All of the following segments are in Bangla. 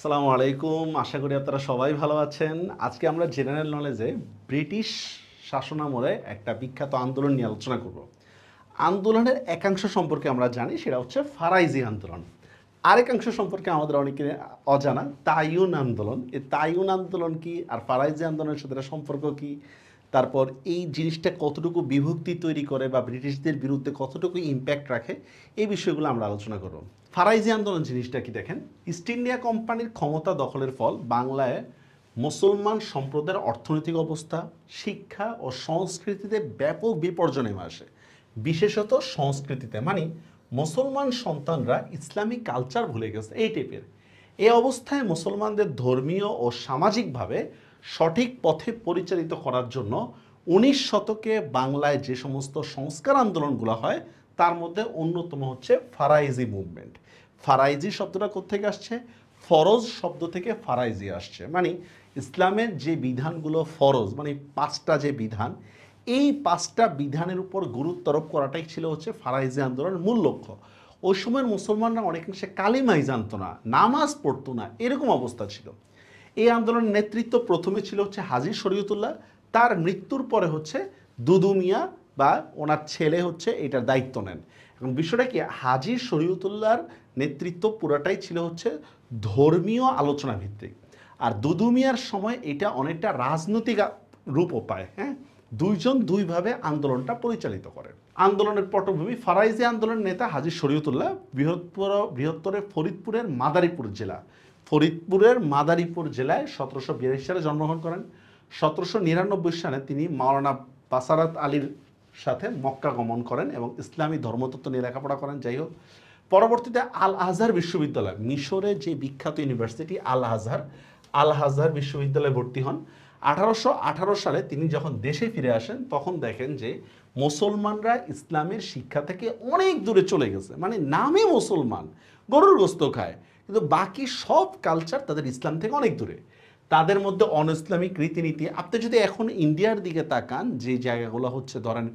আসসালামু আলাইকুম, আশা করি আপনারা সবাই ভালো আছেন। আজকে আমরা জেনারেল নলেজে ব্রিটিশ শাসনামলে একটা বিখ্যাত আন্দোলন নিয়ে আলোচনা করব। আন্দোলনের একাংশ সম্পর্কে আমরা জানি, সেটা হচ্ছে ফারাইজি আন্দোলন। আরেকাংশ সম্পর্কে আমাদের অনেকে অজানা, তাইয়ুন আন্দোলন। এই তাইয়ুন আন্দোলন কি আর ফারাইজি আন্দোলনের সাথে সম্পর্ক কি, তারপর এই জিনিসটা কতটুকু বিভক্তি তৈরি করে বা ব্রিটিশদের বিরুদ্ধে কতটুকু ইম্প্যাক্ট রাখে, এই বিষয়গুলো আমরা আলোচনা করব। ফারাইজি আন্দোলন জিনিসটা কি দেখেন, ইস্ট ইন্ডিয়া কোম্পানির ক্ষমতা দখলের ফল বাংলায় মুসলমান সম্প্রদায়ের অর্থনৈতিক অবস্থা, শিক্ষা ও সংস্কৃতিতে ব্যাপক বিপর্যয় নেমে আসে। বিশেষত সংস্কৃতিতে, মানে মুসলমান সন্তানরা ইসলামিক কালচার ভুলে গেছে এই টাইপের। এই অবস্থায় মুসলমানদের ধর্মীয় ও সামাজিকভাবে সঠিক পথে পরিচালিত করার জন্য 19 শতকে বাংলায় যে সমস্ত সংস্কার আন্দোলনগুলো হয় তার মধ্যে অন্যতম হচ্ছে ফারাইজি মুভমেন্ট। ফারাইজি শব্দটা কোত্থেকে আসছে? ফরজ শব্দ থেকে ফারাইজি আসছে, মানে ইসলামের যে বিধানগুলো ফরজ, মানে 5টা যে বিধান, এই 5টা বিধানের উপর গুরুত্ব আরোপ করাটাই ছিল হচ্ছে ফারাইজি আন্দোলনের মূল লক্ষ্য। ওই সময়ের মুসলমানরা অনেকাংশে কালিমাই জানতো না, নামাজ পড়তো না, এরকম অবস্থা ছিল। এই আন্দোলনের নেতৃত্ব প্রথমে ছিল হচ্ছে হাজী শরীয়তুল্লাহ, তার মৃত্যুর পরে হচ্ছে দুদু মিয়া বা ওনার ছেলে হচ্ছে এটার দায়িত্ব নেন। এখন বিষয়টা কি, হাজী শরীয়তুল্লাহর নেতৃত্ব পুরাটাই ছিল হচ্ছে ধর্মীয় আলোচনা ভিত্তিক, আর দুদু মিয়ার সময় এটা অনেকটা রাজনৈতিক রূপও পায়। হ্যাঁ, দুইজন দুইভাবে আন্দোলনটা পরিচালিত করেন। আন্দোলনের পটভূমি, ফারাইজি আন্দোলনের নেতা হাজী শরীয়তুল্লাহ বৃহত্তর ফরিদপুরের মাদারীপুর জেলা, ফরিদপুরের মাদারীপুর জেলায় 1782 সালে জন্মগ্রহণ করেন। 1799 সালে তিনি মাওলানা বাসারাত আলীর সাথে মক্কা গমন করেন এবং ইসলামী ধর্মতত্ত্ব নিয়ে লেখাপড়া করেন। যাই হোক, পরবর্তীতে আল আজহার বিশ্ববিদ্যালয়, মিশরের যে বিখ্যাত ইউনিভার্সিটি আল আজহার বিশ্ববিদ্যালয়ে ভর্তি হন। 1818 সালে তিনি যখন দেশে ফিরে আসেন তখন দেখেন যে মুসলমানরা ইসলামের শিক্ষা থেকে অনেক দূরে চলে গেছে, মানে নামে মুসলমান, গরুর গোস্ত খায়, কিন্তু বাকি সব কালচার তাদের ইসলাম থেকে অনেক দূরে। তাদের মধ্যে অন ইসলামিক রীতিনীতি, আপনি যদি এখন ইন্ডিয়ার দিকে তাকান, যে জায়গাগুলো হচ্ছে ধরেন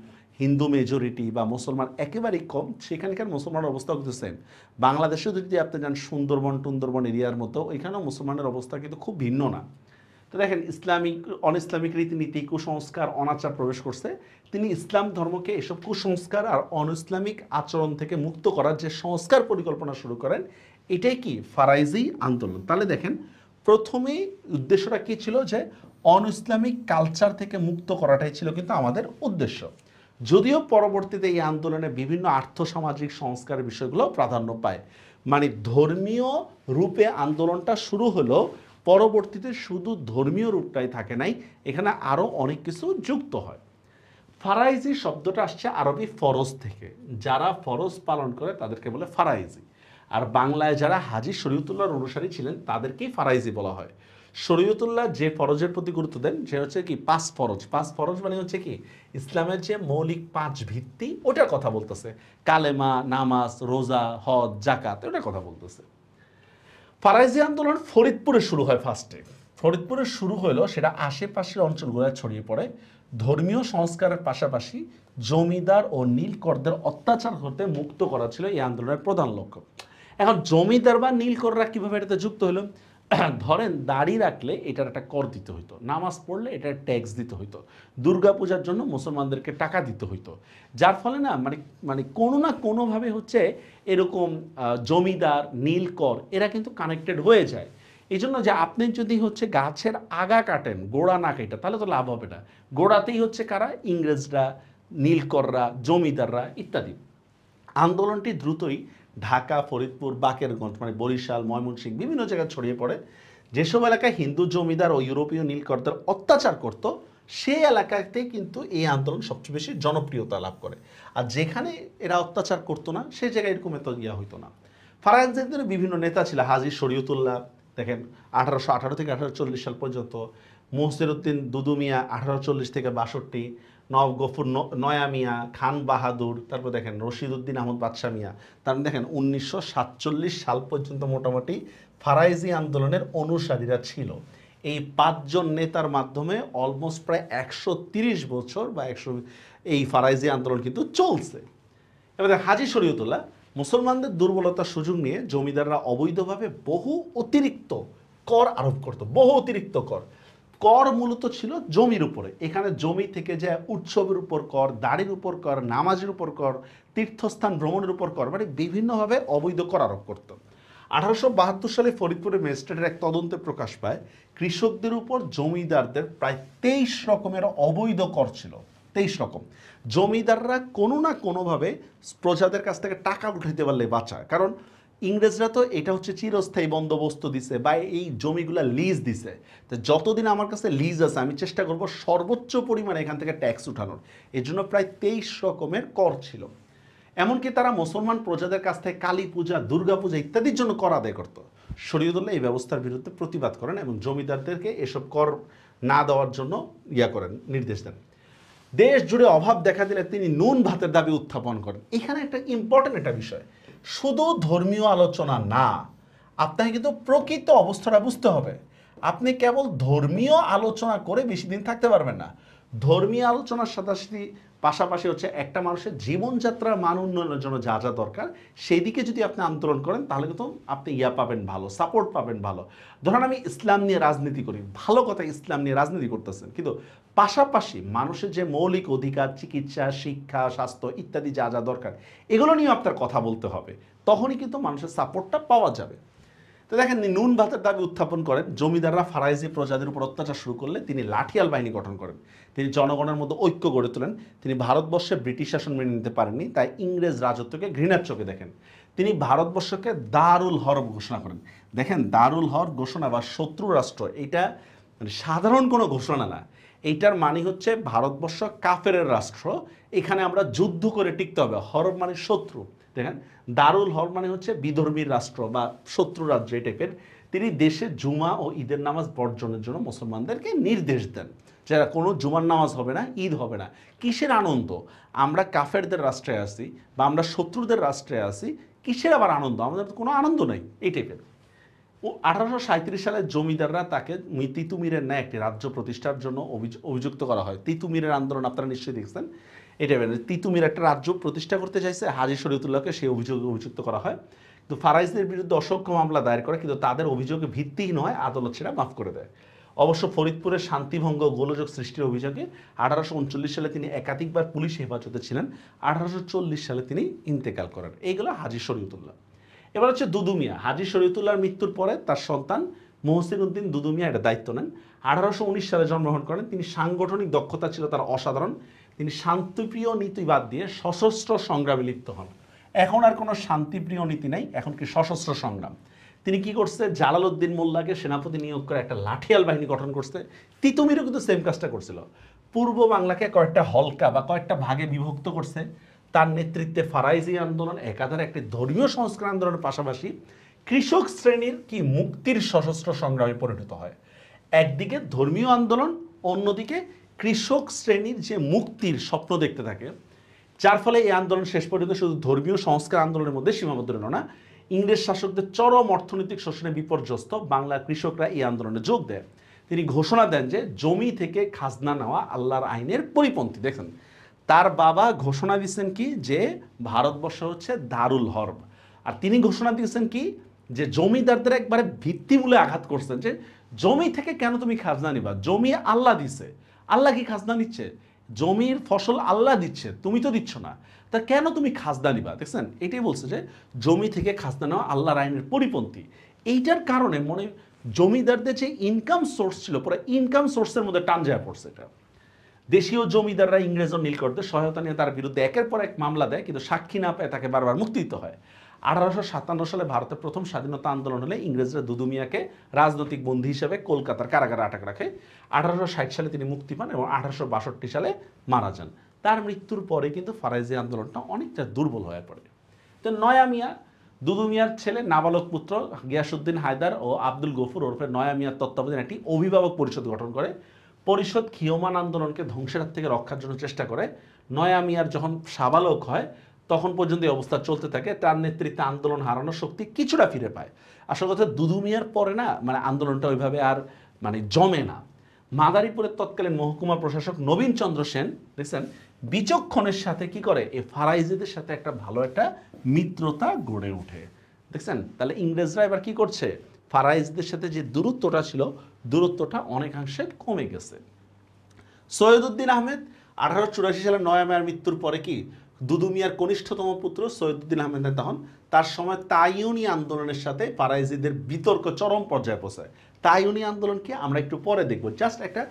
হিন্দু মেজরিটি বা মুসলমান একেবারেই কম, সেখানকার মুসলমানের অবস্থা কিন্তু সেম। বাংলাদেশে যদি আপনি যান সুন্দরবন এরিয়ার মতো, ওইখানেও মুসলমানের অবস্থা কিন্তু খুব ভিন্ন না। তো দেখেন, অন ইসলামিক রীতিনীতি, কুসংস্কার, অনাচার প্রবেশ করছে। তিনি ইসলাম ধর্মকে এসব কুসংস্কার আর অন ইসলামিক আচরণ থেকে মুক্ত করার যে সংস্কার পরিকল্পনা শুরু করেন, এটাই কি ফারাইজি আন্দোলন। তাহলে দেখেন, প্রথমেই উদ্দেশ্যটা কী ছিল, যে অন ইসলামিক কালচার থেকে মুক্ত করাটাই ছিল কিন্তু আমাদের উদ্দেশ্য। যদিও পরবর্তীতে এই আন্দোলনে বিভিন্ন আর্থসামাজিক সংস্কারের বিষয়গুলো প্রাধান্য পায়, মানে ধর্মীয় রূপে আন্দোলনটা শুরু হলো, পরবর্তীতে শুধু ধর্মীয় রূপটাই থাকে নাই, এখানে আরও অনেক কিছু যুক্ত হয়। ফারাইজি শব্দটা আসছে আরবি ফরজ থেকে, যারা ফরজ পালন করে তাদেরকে বলে ফারাইজি। আর বাংলায় যারা হাজী শরীয়তুল্লাহর অনুসারী ছিলেন তাদেরকেই ফারাইজি বলা হয়। শরীয়তুল্লাহ যে ফরজের প্রতি গুরুত্ব দেন সে হচ্ছে কি 5 ফরজ। 5 ফরজ মানে হচ্ছে কি ইসলামের যে মৌলিক 5 ভিত্তি, ওটার কথা বলতেছে। কালেমা, নামাজ, রোজা, হজ, জাকাত, ওটার কথা বলতেছে। ফারাইজি আন্দোলন ফরিদপুরে শুরু হয় ফার্স্টে। ফরিদপুরে শুরু হলো, সেটা আশেপাশের অঞ্চলগুলো ছড়িয়ে পড়ে। ধর্মীয় সংস্কারের পাশাপাশি জমিদার ও নীলকরদের অত্যাচার হতে মুক্ত করা ছিল এই আন্দোলনের প্রধান লক্ষ্য। এখন জমিদার বা নীলকররা কীভাবে এটাতে যুক্ত হলো? ধরেন, দাড়ি রাখলে এটার একটা কর দিতে হইতো, নামাজ পড়লে এটার ট্যাক্স দিতে হইতো, দুর্গাপূজার জন্য মুসলমানদেরকে টাকা দিতে হইতো। যার ফলে না মানে মানে কোনো না কোনোভাবে হচ্ছে এরকম জমিদার, নীলকর এরা কিন্তু কানেক্টেড হয়ে যায়। এই জন্য যে আপনি যদি হচ্ছে গাছের আগা কাটেন, গোড়া না কেটে, তাহলে তো লাভ হবে না। গোড়াতেই হচ্ছে কারা? ইংরেজরা, নীলকররা, জমিদাররা ইত্যাদি। আন্দোলনটি দ্রুতই ঢাকা, ফরিদপুর, বাকেরগঞ্জ মানে বরিশাল, ময়মনসিংহ বিভিন্ন জায়গায় ছড়িয়ে পড়ে। যেসব এলাকায় হিন্দু জমিদার ও ইউরোপীয় নীলকরদের অত্যাচার করত, সেই এলাকাতে কিন্তু এই আন্দোলন সবচেয়ে বেশি জনপ্রিয়তা লাভ করে। আর যেখানে এরা অত্যাচার করতো না, সেই জায়গায় এরকম এত ইয়া হইতো না। ফারাইজিদের বিভিন্ন নেতা ছিল। হাজী শরীয়তুল্লাহ দেখেন 1818 থেকে 1840 সাল পর্যন্ত, মোহসিরউদ্দিন দুদু মিয়া 1840 থেকে 62, নওয়াব গফুর নয়া মিয়া, খান বাহাদুর, তারপর দেখেন রশিদ উদ্দিন আহমদ বাদশাহ মিয়া। তার দেখেন 1947 সাল পর্যন্ত মোটামুটি ফারাইজি আন্দোলনের অনুসারীরা ছিল। এই 5 জন নেতার মাধ্যমে অলমোস্ট প্রায় 130 বছর বা এই ফারাইজি আন্দোলন কিন্তু চলছে। এবার হাজী শরীয়তুল্লাহ মুসলমানদের দুর্বলতার সুযোগ নিয়ে জমিদাররা অবৈধভাবে বহু অতিরিক্ত কর আরোপ করতো, বহু অতিরিক্ত কর। কর মূলত ছিল জমির উপরে। এখানে জমি থেকে যে উৎসবের উপর কর, দাড়ির উপর কর, নামাজের উপর কর, তীর্থস্থান ভ্রমণের উপর কর, মানে বিভিন্নভাবে অবৈধ কর আরোপ করত। 1872 সালে ফরিদপুরের ম্যাজিস্ট্রেটের এক তদন্তে প্রকাশ পায় কৃষকদের উপর জমিদারদের প্রায় 23 রকমের অবৈধ কর ছিল। 23 রকম। জমিদাররা কোনো না কোনোভাবে প্রজাদের কাছ থেকে টাকা উঠাইতে পারলে বাঁচায়, কারণ ইংরেজরা তো এটা হচ্ছে চিরস্থায়ী বন্দোবস্ত দিছে বা এই জমিগুলা লিজ দিছে। তো যতদিন আমার কাছে লিজ আছে আমি চেষ্টা করব সর্বোচ্চ পরিমাণে এখান থেকে ট্যাক্স উঠানোর। এর জন্য প্রায় 23 রকমের কর ছিল। এমনকি তারা মুসলমান প্রজাদের কাছ থেকে কালী পূজা, দুর্গা পূজা ইত্যাদির জন্য কর আদায় করত। শরীয়তুল্লাহ এই ব্যবস্থার বিরুদ্ধে প্রতিবাদ করেন এবং জমিদারদেরকে এসব কর না দেওয়ার জন্য নির্দেশ দেন। দেশ জুড়ে অভাব দেখা দিলে তিনি নুন ভাতের দাবি উত্থাপন করেন। এখানে একটা ইম্পর্টেন্ট একটা বিষয়, শুধু ধর্মীয় আলোচনা না, আপনাকে কিন্তু প্রকৃত অবস্থাটা বুঝতে হবে। আপনি কেবল ধর্মীয় আলোচনা করে বেশি দিন থাকতে পারবেন না। ধর্মীয় আলোচনার সাথে পাশাপাশি হচ্ছে একটা মানুষের জীবনযাত্রার মান উন্নয়নের জন্য যা যা দরকার সেই দিকে যদি আপনি আন্দোলন করেন তাহলে কিন্তু আপনি পাবেন ভালো, সাপোর্ট পাবেন ভালো। ধরেন আমি ইসলাম নিয়ে রাজনীতি করি, ভালো কথা, ইসলাম নিয়ে রাজনীতি করতেছেন, কিন্তু পাশাপাশি মানুষের যে মৌলিক অধিকার, চিকিৎসা, শিক্ষা, স্বাস্থ্য ইত্যাদি যা যা দরকার এগুলো নিয়ে আপনার কথা বলতে হবে, তখনই কিন্তু মানুষের সাপোর্টটা পাওয়া যাবে। তো দেখেন, নুন ভাতের দাবি উত্থাপন করেন। জমিদাররা ফারাইজি প্রজাদের উপর অত্যাচার শুরু করলে তিনি লাঠিয়াল বাহিনী গঠন করেন। তিনি জনগণের মধ্যে ঐক্য গড়ে তোলেন। তিনি ভারতবর্ষে ব্রিটিশ শাসন মেনে নিতে পারেননি, তাই ইংরেজ রাজত্বকে ঘৃণার চোখে দেখেন। তিনি ভারতবর্ষকে দারুল হরব ঘোষণা করেন। দেখেন, দারুল হরব ঘোষণা বা শত্রু রাষ্ট্র, এটা মানে সাধারণ কোনো ঘোষণা না। এইটার মানে হচ্ছে ভারতবর্ষ কাফেরের রাষ্ট্র, এখানে আমরা যুদ্ধ করে টিকতে হবে। হরব মানে শত্রু। দেখেন, দারুল হরব মানে হচ্ছে বিধর্মীর রাষ্ট্র বা শত্রু রাজ্য এই টাইপের। তিনি দেশে জুমা ও ঈদের নামাজ বর্জনের জন্য মুসলমানদেরকে নির্দেশ দেন, যারা কোনো জুমার নামাজ হবে না, ঈদ হবে না। কিসের আনন্দ? আমরা কাফেরদের রাষ্ট্রে আছি বা আমরা শত্রুদের রাষ্ট্রে আছি, কিসের আবার আনন্দ? আমাদের তো কোনো আনন্দ নেই এই টাইপের। 1837 সালে জমিদাররা তাকে তিতুমিরের ন্যায় একটি রাজ্য প্রতিষ্ঠার জন্য অভিযুক্ত করা হয়। তিতুমিরের আন্দোলন আপনারা নিশ্চয়ই দেখছেন। এটা তিতুমির একটা রাজ্য প্রতিষ্ঠা করতে চাইছে, হাজী শরীয়তুল্লাহকে সেই অভিযোগে অভিযুক্ত করা হয়। কিন্তু ফারাইজদের বিরুদ্ধে অসংখ্য মামলা দায়ের করে, কিন্তু তাদের অভিযোগে ভিত্তিহীন হয়, আদালত সেটা মাফ করে দেয়। অবশ্য ফরিদপুরের শান্তিভঙ্গ ও গোলযোগ সৃষ্টির অভিযোগে 1839 সালে তিনি একাধিকবার পুলিশ হেফাজতে ছিলেন। 1840 সালে তিনি ইন্তেকাল করেন। এইগুলো হাজী শরীয়তুল্লাহ। এবার হচ্ছে দুদু মিয়া। হাজী শরীয়তুল্লাহর মৃত্যুর পরে তার সন্তান মহসিন উদ্দিন দুদু মিয়া এটা দায়িত্ব নেন। 1819 সালে জন্মগ্রহণ করেন। তিনি সাংগঠনিক দক্ষতা ছিল তার অসাধারণ। তিনি শান্তিপ্রিয় নীতি বাদ দিয়ে সশস্ত্র সংগ্রামে লিপ্ত হন। এখন আর কোনো শান্তিপ্রিয় নীতি নাই, এখন কি সশস্ত্র সংগ্রাম। তিনি কি করছে? জালালউদ্দিন মোল্লাকে সেনাপতি নিয়োগ করে একটা লাঠিয়াল বাহিনী গঠন করছে। তিতুমিরও কিন্তু সেম কাজটা করছিল। পূর্ব বাংলাকে কয়েকটা হলকা বা কয়েকটা ভাগে বিভক্ত করছে। তার নেতৃত্বে ফারাইজি আন্দোলন একাধারে একটি ধর্মীয় সংস্কার আন্দোলনের পাশাপাশি কৃষক শ্রেণীর কি মুক্তির সশস্ত্র সংগ্রামে পরিণত হয়। একদিকে ধর্মীয় আন্দোলন, অন্যদিকে কৃষক শ্রেণীর যে মুক্তির স্বপ্ন দেখতে থাকে, যার ফলে এই আন্দোলন শেষ পর্যন্ত শুধু ধর্মীয় সংস্কার আন্দোলনের মধ্যে সীমাবদ্ধ রইল না। ইংরেজ শাসকদের চরম অর্থনৈতিক শোষণে বিপর্যস্ত বাংলার কৃষকরা এই আন্দোলনে যোগ দেয়। তিনি ঘোষণা দেন যে জমি থেকে খাজনা নেওয়া আল্লাহর আইনের পরিপন্থী। দেখেন, তার বাবা ঘোষণা দিচ্ছেন কি যে ভারতবর্ষ হচ্ছে দারুল হরব, আর তিনি ঘোষণা দিয়েছেন কি যে জমিদারদের একবারে ভিত্তিমূলে আঘাত করছেন যে জমি থেকে কেন তুমি খাজনা নিবা? জমি আল্লাহ দিছে, আল্লাহ কি খাজনা নিচ্ছে? জমির ফসল আল্লাহ দিচ্ছে, তুমি তো দিচ্ছ না, তা কেন তুমি খাজনা নিবা? দেখছেন, এটাই বলছে যে জমি থেকে খাজনা নেওয়া আল্লাহর আইনের পরিপন্থী। এইটার কারণে জমিদারদের যে ইনকাম সোর্স ছিল, পুরো ইনকাম সোর্সের মধ্যে টান যায় পড়ছে। এটা দেশীয় জমিদাররা ইংরেজ ও নীলকরদের সহায়তা নিয়ে তার বিরুদ্ধে একের পর এক মামলা দেয়, কিন্তু সাক্ষী না পেয়ে তাকে বারবার মুক্তি দিতে হয়। 1857 সালে ভারতের প্রথম স্বাধীনতা আন্দোলন হলে ইংরেজরা দুদু মিয়াকে রাজনৈতিক বন্দী হিসেবে কলকাতার কারাগারে আটক রাখে। 1860 সালে তিনি মুক্তি পান এবং 1862 সালে মারা যান। তার মৃত্যুর পরে কিন্তু ফারাইজি আন্দোলনটা অনেকটা দুর্বল হয়ে পড়ে। তো নয়া মিয়া, দুদু মিয়ার ছেলে নাবালক পুত্র গিয়াসউদ্দিন হায়দার ও আব্দুল গফুর ওরফে নয়া মিয়ার তত্ত্বাবধানে একটি অভিভাবক পরিষদ গঠন করে। পরিষদ ক্ষীয়মান আন্দোলনকে ধ্বংসের হাত থেকে রক্ষার জন্য চেষ্টা করে। নয়া মিয়ার যখন সাবালক হয় তখন পর্যন্ত এই অবস্থা চলতে থাকে। তার নেতৃত্বে আন্দোলন হারানোর শক্তি কিছুটা ফিরে পায়। আসল কথা, দুদু মিয়ার পরে না আন্দোলনটা ওইভাবে আর জমে না। মাদারীপুরের তৎকালীন মহকুমা প্রশাসক নবীন চন্দ্র সেন দেখছেন বিচক্ষণের সাথে কি করে, এই ফারাইজিদের সাথে একটা ভালো একটা মিত্রতা গড়ে ওঠে। দেখছেন, তাহলে ইংরেজরা এবার কি করছে? ফারাইজিদের সাথে যে দূরত্বটা ছিল দূরত্বটা অনেকাংশে কমে গেছে। সৈয়দউদ্দিন আহমেদ 1884 সালে 9 মের মৃত্যুর পরে কি দুদু মিয়ার কনিষ্ঠতম পুত্র সৈয়দউদ্দিন আহমেদ নেতা হন। তার সময় তাইউনি আন্দোলনের সাথে ফারাইজিদের বিতর্ক চরম পর্যায়ে পৌঁছায়। তাইউনি আন্দোলনকে আমরা একটু পরে দেখব, জাস্ট একটা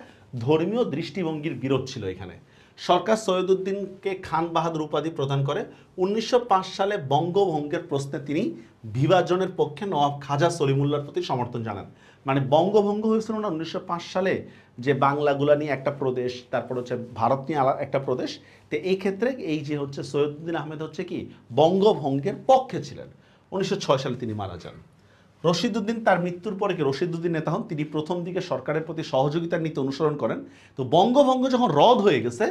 ধর্মীয় দৃষ্টিভঙ্গির বিরোধ ছিল এখানে। সরকার সৈয়দউদ্দিনকে খান বাহাদুর উপাধি প্রদান করে। 1905 সালে বঙ্গভঙ্গের প্রশ্নে তিনি বিভাজনের পক্ষে নবাব খাজা সলিমুল্লাহর প্রতি সমর্থন জানান। মানে বঙ্গভঙ্গ হয়েছিল না 1905 সালে, যে বাংলাগুলা নিয়ে একটা প্রদেশ, তারপর হচ্ছে ভারত নিয়ে একটা প্রদেশ। তো এই ক্ষেত্রে এই যে হচ্ছে সৈয়দউদ্দিন আহমেদ হচ্ছে কি বঙ্গভঙ্গের পক্ষে ছিলেন। 1906 সালে তিনি মারা যান। রশিদউদ্দিন তার মৃত্যুর পরে কি রশিদউদ্দিন নেতা হন। তিনি প্রথম দিকে সরকারের প্রতি সহযোগিতার নীতি অনুসরণ করেন। তো বঙ্গভঙ্গ যখন রদ হয়ে গেছে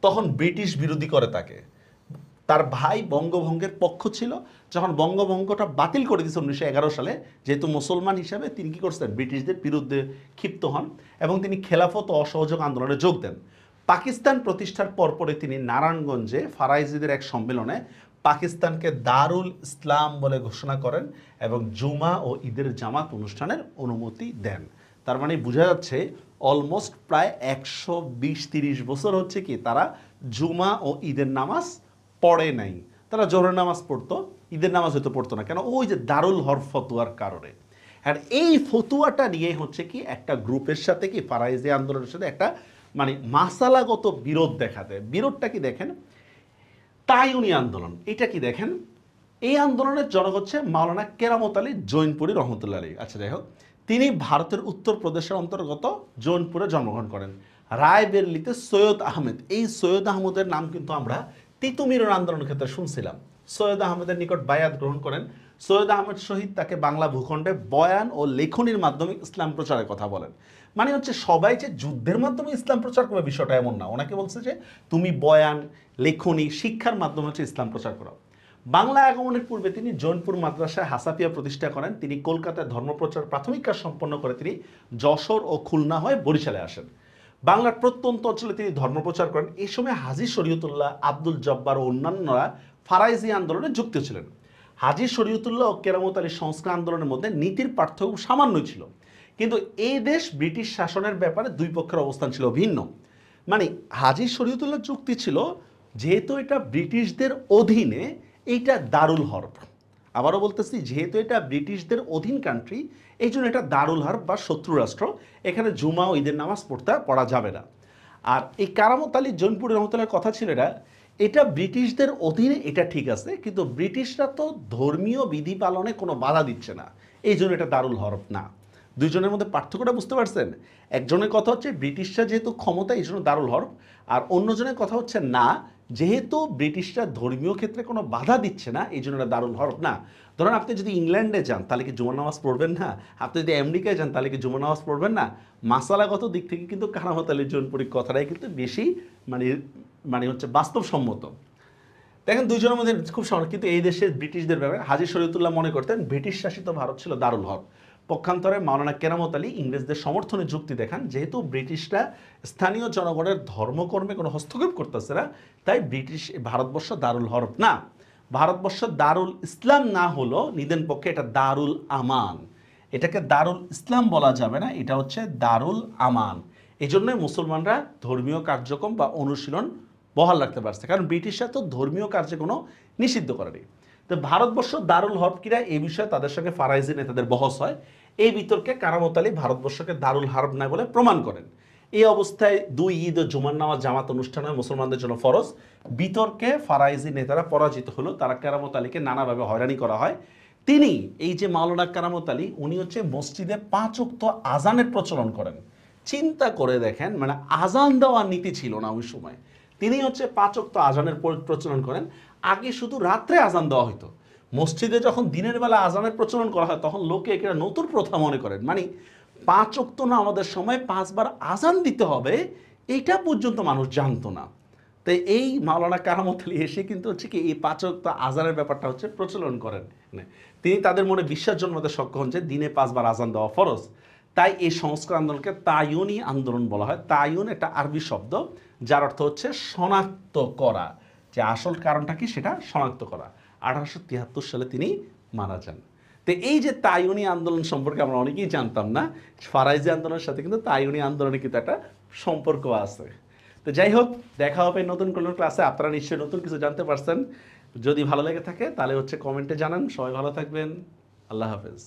তখন ব্রিটিশ বিরোধী করে তাকে। তার ভাই বঙ্গভঙ্গের পক্ষ ছিল। যখন বঙ্গভঙ্গটা বাতিল করে দিয়েছে 1911 সালে, যেহেতু মুসলমান হিসাবে তিনি কি করছেন ব্রিটিশদের বিরুদ্ধে ক্ষিপ্ত হন এবং তিনি খেলাফত ও অসহযোগ আন্দোলনে যোগ দেন। পাকিস্তান প্রতিষ্ঠার পরপরে তিনি নারায়ণগঞ্জে ফারাইজিদের এক সম্মেলনে পাকিস্তানকে দারুল ইসলাম বলে ঘোষণা করেন এবং জুমা ও ঈদের জামাত অনুষ্ঠানের অনুমতি দেন। তার মানে বোঝা যাচ্ছে অলমোস্ট প্রায় 120-30 বছর হচ্ছে কি তারা জুমা ও ঈদের নামাজ পড়ে নাই। তারা জোহরের নামাজ পড়তো, ঈদের নামাজ হয়তো পড়তো না। কেন? ওই যে দারুল হরফ ফতুয়ার কারণে। আর এই ফতুয়াটা নিয়ে হচ্ছে কি একটা গ্রুপের সাথে কি ফারাইজি আন্দোলনের সাথে একটা মানে মাসালাগত বিরোধ দেখা দেয়। বিরোধটা কি দেখেন, তাইউনি আন্দোলন। এটা কি দেখেন, এই আন্দোলনের জনক হচ্ছে মাওলানা কেরামত আলী জৈনপুরী রহমতুল্লাহ আলী। আচ্ছা যাই হোক, তিনি ভারতের উত্তরপ্রদেশের অন্তর্গত জৌনপুরে জন্মগ্রহণ করেন। রায়বেরেলিতে সৈয়দ আহমেদ, এই সৈয়দ আহমদের নাম কিন্তু আমরা তিতুমিরের আন্দোলনের ক্ষেত্রে শুনছিলাম। সৈয়দ আহমেদের নিকট বায়াত গ্রহণ করেন। সৈয়দ আহমেদ শহীদ তাকে বাংলা ভূখণ্ডে বয়ান ও লেখনির মাধ্যমে ইসলাম প্রচারের কথা বলেন। মানে হচ্ছে সবাই যে যুদ্ধের মাধ্যমে ইসলাম প্রচার করবে বিষয়টা এমন না। ওনাকে বলছে যে তুমি বয়ান, লেখনি, শিক্ষার মাধ্যমে হচ্ছে ইসলাম প্রচার করো। বাংলা আগমনের পূর্বে তিনি জৌনপুর মাদ্রাসায় হাসাফিয়া প্রতিষ্ঠা করেন। তিনি কলকাতায় ধর্মপ্রচার প্রাথমিক কাজ সম্পন্ন করে তিনি যশোর ও খুলনা হয়ে বরিশালে আসেন। বাংলার প্রত্যন্ত অঞ্চলে তিনি ধর্মপ্রচার করেন। এই সময় হাজী শরীয়তুল্লাহ, আব্দুল জব্বার ও অন্যান্যরা ফারাইজি আন্দোলনে যুক্ত ছিলেন। হাজী শরীয়তুল্লাহ ও কেরামত আলী সংস্কার আন্দোলনের মধ্যে নীতির পার্থক্য সামান্যই ছিল, কিন্তু এই দেশ ব্রিটিশ শাসনের ব্যাপারে দুই পক্ষের অবস্থান ছিল ভিন্ন। মানে হাজী শরীয়তুল্লাহ যুক্তি ছিল যেহেতু এটা ব্রিটিশদের অধীনে, এইটা দারুল হরব। আবারও বলতেছি, যেহেতু এটা ব্রিটিশদের অধীন কান্ট্রি, এই জন্য এটা দারুল হরব বা শত্রু রাষ্ট্র, এখানে জুমা ও ঈদের নামাজ পড়া যাবে না। আর এই কারামত আলী জৌনপুরি রহমতুল্লাহর কথা ছিল এটা ব্রিটিশদের অধীনে, এটা ঠিক আছে, কিন্তু ব্রিটিশরা তো ধর্মীয় বিধি পালনে কোনো বাধা দিচ্ছে না, এই জন্য এটা দারুল হরব না। দুইজনের মধ্যে পার্থক্যটা বুঝতে পারছেন? একজনের কথা হচ্ছে ব্রিটিশরা যেহেতু ক্ষমতা এই জন্য দারুল হরব, আর অন্যজনের কথা হচ্ছে না, যেহেতু ব্রিটিশরা ধর্মীয় ক্ষেত্রে কোনো বাধা দিচ্ছে না এই জন্য এটা দারুল হরব না। ধরেন আপনি যদি ইংল্যান্ডে যান তাহলে কি জুমার নামাজ পড়বেন না? আপনি যদি আমেরিকায় যান তাহলে কি জুমার নামাজ পড়বেন না? মাসালাগত দিক থেকে কিন্তু কারামত আলী জৌনপুরীর কথাটাই কিন্তু বেশি মানে মানে হচ্ছে বাস্তবসম্মত। দেখেন দুইজনের মধ্যে খুব সমান, কিন্তু এই দেশের ব্রিটিশদের ব্যাপারে হাজী শরীয়তুল্লাহ মনে করতেন ব্রিটিশ শাসিত ভারত ছিল দারুল হরব। পক্ষান্তরে মাওলানা কেরামত আলী ইংরেজদের সমর্থনে যুক্তি দেখান, যেহেতু ব্রিটিশরা স্থানীয় জনগণের ধর্মকর্মে কোনো হস্তক্ষেপ করতেছে না, তাই ভারতবর্ষ দারুল হরব না। ভারতবর্ষ দারুল ইসলাম না হলো নিদেন পক্ষে এটা দারুল আমান। এটাকে দারুল ইসলাম বলা যাবে না, এটা হচ্ছে দারুল আমান। এই জন্যই মুসলমানরা ধর্মীয় কার্যক্রম বা অনুশীলন বহাল রাখতে পারছে, কারণ ব্রিটিশরা তো ধর্মীয় কার্যে কোনো নিষিদ্ধ করেনি। তো ভারতবর্ষ দারুল হরব কিরা, এই বিষয়ে তাদের সঙ্গে ফারাইজি নেতাদের বহস হয়। এই বিতর্কে কারামত আলী ভারতবর্ষকে দারুল হরব নয় বলে প্রমাণ করেন। এই অবস্থায় দুই ঈদ ও জুমার নামাজ জামাত অনুষ্ঠান হয় মুসলমানদের জন্য ফরজ। বিতর্কে ফারাইজি নেতারা পরাজিত হলো, তারা কেরামত আলীকে নানাভাবে হয়রানি করা হয়। তিনি এই যে মাওলানা কেরামত আলী, উনি হচ্ছে মসজিদে 5 ওয়াক্ত আজানের প্রচলন করেন। চিন্তা করে দেখেন, মানে আজান দেওয়ার নীতি ছিল না ওই সময়, তিনি হচ্ছে 5 ওয়াক্ত আজানের প্রচলন করেন। আগে শুধু রাত্রে আজান দেওয়া হতো, মসজিদে যখন দিনের বেলা আজানের প্রচলন করা হয় তখন লোকে এটা নতুন প্রথা মনে করেন। মানে 5 ওয়াক্ত না, আমাদের সময় 5 বার আজান দিতে হবে, এইটা পর্যন্ত মানুষ জানতো না। তাই এই মাওলানা কারামত আলী এসে কিন্তু হচ্ছে কি এই 5 ওয়াক্ত আজানের ব্যাপারটা হচ্ছে প্রচলন করেন। তিনি তাদের মনে বিশ্বাস জন্মাতে সক্ষম হন যে দিনে 5 বার আজান দেওয়া ফরজ। তাই এই সংস্কার আন্দোলনকে তাইউনি আন্দোলন বলা হয়। তাইউন একটা আরবি শব্দ, যার অর্থ হচ্ছে শনাক্ত করা, যে আসল কারণটা কি সেটা শনাক্ত করা। 1873 সালে তিনি মারা যান। তো তো এই যে তাইওয়ানি আন্দোলন সম্পর্কে আমরা অনেকেই জানতাম না, ফারাইজি আন্দোলনের সাথে কিন্তু তাইওয়ানি আন্দোলনের কিন্তু একটা সম্পর্ক আছে। তো যাই হোক, দেখা হবে নতুন কোনো ক্লাসে। আপনারা নিশ্চয়ই নতুন কিছু জানতে পারছেন। যদি ভালো লেগে থাকে তাহলে হচ্ছে কমেন্টে জানান। সবাই ভালো থাকবেন। আল্লাহ হাফেজ।